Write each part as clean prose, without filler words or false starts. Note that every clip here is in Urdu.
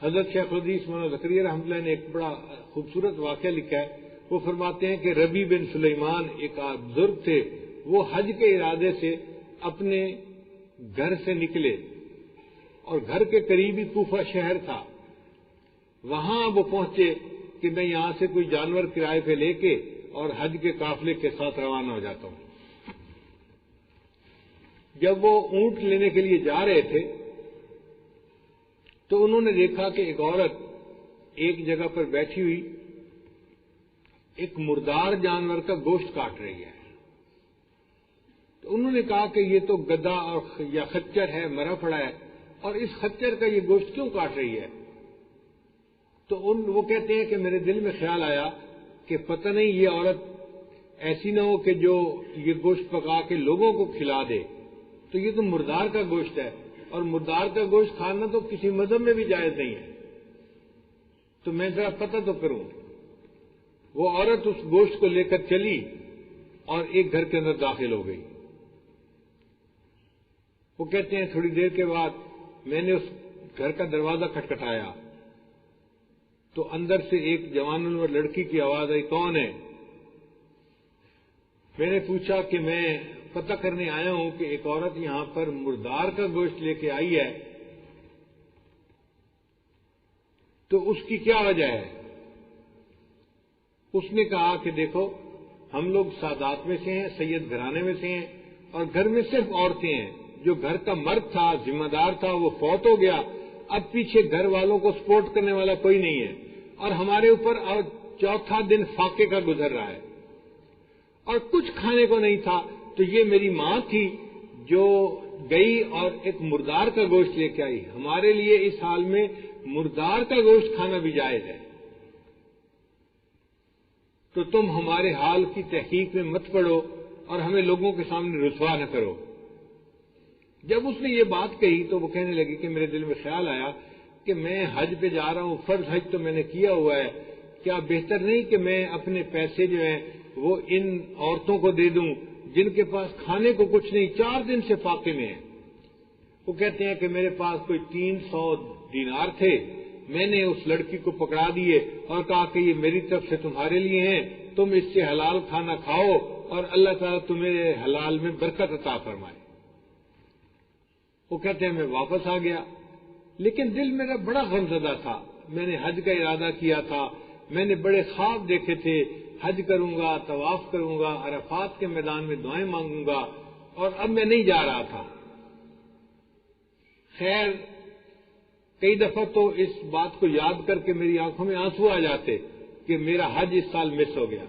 حضرت شیخ الحدیث مولانا زکریا رحمۃ اللہ نے ایک بڑا خوبصورت واقعہ لکھا ہے. وہ فرماتے ہیں کہ ربی بن سلیمان ایک بزرگ تھے، وہ حج کے ارادے سے اپنے گھر سے نکلے اور گھر کے قریب ہی کوفہ شہر تھا. وہاں وہ پہنچے کہ میں یہاں سے کوئی جانور کرائے پہ لے کے اور حج کے قافلے کے ساتھ روانہ ہو جاتا ہوں. جب وہ اونٹ لینے کے لیے جا رہے تھے تو انہوں نے دیکھا کہ ایک عورت ایک جگہ پر بیٹھی ہوئی ایک مردار جانور کا گوشت کاٹ رہی ہے. تو انہوں نے کہا کہ یہ تو گدھا اور یا خچر ہے، مرا پڑا ہے، اور اس خچر کا یہ گوشت کیوں کاٹ رہی ہے؟ تو وہ کہتے ہیں کہ میرے دل میں خیال آیا کہ پتہ نہیں یہ عورت ایسی نہ ہو کہ جو یہ گوشت پکا کے لوگوں کو کھلا دے. تو یہ تو مردار کا گوشت ہے، اور مردار کا گوشت کھانا تو کسی مذہب میں بھی جائز نہیں ہے. تو میں ذرا پتہ تو کروں. وہ عورت اس گوشت کو لے کر چلی اور ایک گھر کے اندر داخل ہو گئی. وہ کہتے ہیں تھوڑی دیر کے بعد میں نے اس گھر کا دروازہ کھٹکھٹایا تو اندر سے ایک جوان العمر لڑکی کی آواز آئی، کون ہے؟ میں نے پوچھا کہ میں پتہ کرنے آیا ہوں کہ ایک عورت یہاں پر مردار کا گوشت لے کے آئی ہے، تو اس کی کیا وجہ ہے؟ اس نے کہا کہ دیکھو ہم لوگ سادات میں سے ہیں، سید گھرانے میں سے ہیں، اور گھر میں صرف عورتیں ہیں. جو گھر کا مرد تھا، ذمہ دار تھا، وہ فوت ہو گیا. اب پیچھے گھر والوں کو سپورٹ کرنے والا کوئی نہیں ہے، اور ہمارے اوپر چوتھا دن فاقے کا گزر رہا ہے، اور کچھ کھانے کو نہیں تھا. تو یہ میری ماں تھی جو گئی اور ایک مردار کا گوشت لے کے آئی. ہمارے لیے اس حال میں مردار کا گوشت کھانا بھی جائز ہے. تو تم ہمارے حال کی تحقیق میں مت پڑو اور ہمیں لوگوں کے سامنے رسوا نہ کرو. جب اس نے یہ بات کہی تو وہ کہنے لگی کہ میرے دل میں خیال آیا کہ میں حج پہ جا رہا ہوں، فرض حج تو میں نے کیا ہوا ہے، کیا بہتر نہیں کہ میں اپنے پیسے جو ہیں وہ ان عورتوں کو دے دوں جن کے پاس کھانے کو کچھ نہیں، 4 دن سے فاقے میں ہیں. وہ کہتے ہیں کہ میرے پاس کوئی 300 دینار تھے. میں نے اس لڑکی کو پکڑا دیے اور کہا کہ یہ میری طرف سے تمہارے لیے ہیں، تم اس سے حلال کھانا کھاؤ اور اللہ تعالیٰ تمہیں حلال میں برکت عطا فرمائے. وہ کہتے ہیں میں واپس آ گیا، لیکن دل میرا بڑا غمزدہ تھا. میں نے حج کا ارادہ کیا تھا، میں نے بڑے خواب دیکھے تھے، حج کروں گا، طواف کروں گا، عرفات کے میدان میں دعائیں مانگوں گا، اور اب میں نہیں جا رہا تھا. خیر کئی دفعہ تو اس بات کو یاد کر کے میری آنکھوں میں آنسو آ جاتے کہ میرا حج اس سال مس ہو گیا.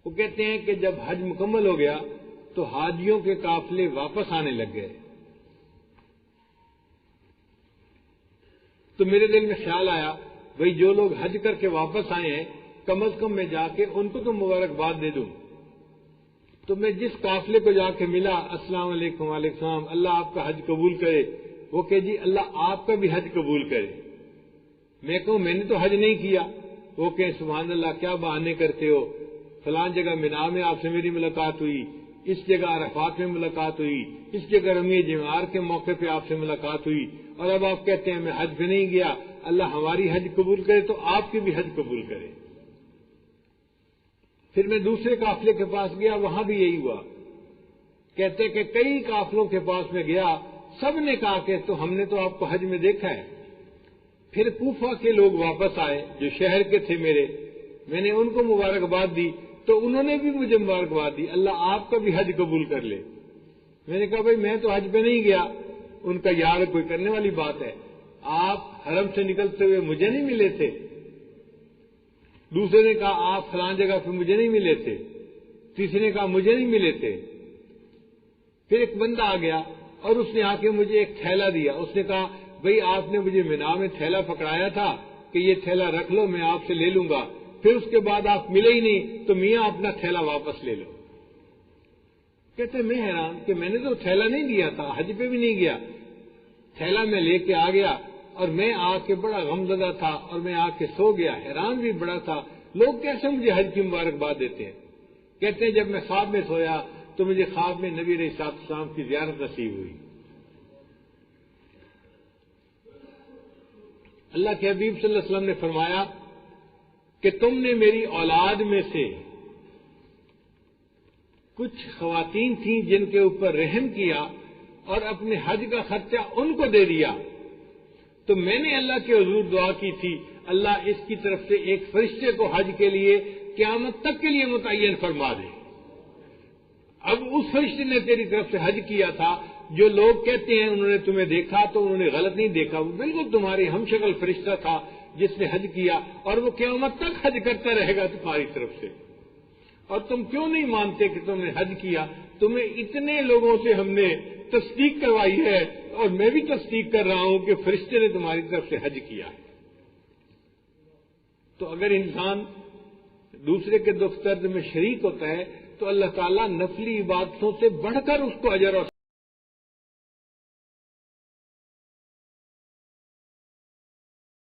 وہ کہتے ہیں کہ جب حج مکمل ہو گیا تو حاجیوں کے قافلے واپس آنے لگ گئے. تو میرے دل میں خیال آیا بھئی جو لوگ حج کر کے واپس آئے ہیں کم از کم میں جا کے ان کو تو مبارکباد دے دوں. تو میں جس قافلے کو جا کے ملا، السلام علیکم، وعلیکم السلام، اللہ آپ کا حج قبول کرے. وہ کہ جی اللہ آپ کا بھی حج قبول کرے. میں کہوں میں نے تو حج نہیں کیا. وہ کہ سبحان اللہ کیا بہانے کرتے ہو، فلاں جگہ مینا میں آپ سے میری ملاقات ہوئی، اس جگہ عرفات میں ملاقات ہوئی، اس جگہ رمی جمعار کے موقع پہ آپ سے ملاقات ہوئی، اور اب آپ کہتے ہیں میں حج پہ نہیں گیا. اللہ ہماری حج قبول کرے تو آپ کی بھی حج قبول کرے. پھر میں دوسرے قافلے کے پاس گیا، وہاں بھی یہی ہوا. کہتے کہ کئی قافلوں کے پاس میں گیا، سب نے کہا کہ تو ہم نے تو آپ کو حج میں دیکھا ہے. پھر کوفہ کے لوگ واپس آئے جو شہر کے تھے میرے، میں نے ان کو مبارکباد دی تو انہوں نے بھی مجھے مبارکباد دی، اللہ آپ کا بھی حج قبول کر لے. میں نے کہا بھائی میں تو حج پہ نہیں گیا. ان کا یار کوئی کرنے والی بات ہے، آپ حرم سے نکلتے ہوئے مجھے نہیں ملے تھے. دوسرے نے کہا آپ فلاں جگہ پہ مجھے نہیں ملے تھے. تیسرے نے کہا مجھے نہیں ملے تھے. پھر ایک بندہ آ گیا اور اس نے آ کے مجھے ایک تھیلا دیا. اس نے کہا بھئی آپ نے مجھے مینا میں تھیلا پکڑایا تھا کہ یہ تھیلا رکھ لو، میں آپ سے لے لوں گا. پھر اس کے بعد آپ ملے ہی نہیں تو میاں اپنا تھیلا واپس لے لو. کہتے میں حیران کہ میں نے تو تھیلا نہیں دیا تھا، حج پہ بھی نہیں گیا. تھیلا میں لے کے آ گیا اور میں آ کے بڑا غمزدہ تھا اور میں آ کے سو گیا. حیران بھی بڑا تھا لوگ کیسے مجھے حج کی مبارکباد دیتے ہیں. کہتے ہیں جب میں خواب میں سویا تو مجھے خواب میں نبی علیہ السلام کی زیارت نصیب ہوئی. اللہ کے حبیب صلی اللہ علیہ وسلم نے فرمایا کہ تم نے میری اولاد میں سے کچھ خواتین تھیں جن کے اوپر رحم کیا اور اپنے حج کا خرچہ ان کو دے دیا، تو میں نے اللہ کے حضور دعا کی تھی اللہ اس کی طرف سے ایک فرشتے کو حج کے لیے قیامت تک کے لیے متعین فرما دے۔ اب اس فرشتے نے تیری طرف سے حج کیا تھا، جو لوگ کہتے ہیں انہوں نے تمہیں دیکھا تو انہوں نے غلط نہیں دیکھا، وہ بالکل تمہاری ہم شکل فرشتہ تھا جس نے حج کیا، اور وہ قیامت تک حج کرتا رہے گا تمہاری طرف سے۔ اور تم کیوں نہیں مانتے کہ تم نے حج کیا؟ تمہیں اتنے لوگوں سے ہم نے تصدیق کروائی ہے، اور میں بھی تصدیق کر رہا ہوں کہ فرشتے نے تمہاری طرف سے حج کیا ہے۔ تو اگر انسان دوسرے کے دکھ درد میں شریک ہوتا ہے تو اللہ تعالیٰ نفلی عبادتوں سے بڑھ کر اس کو اجر اور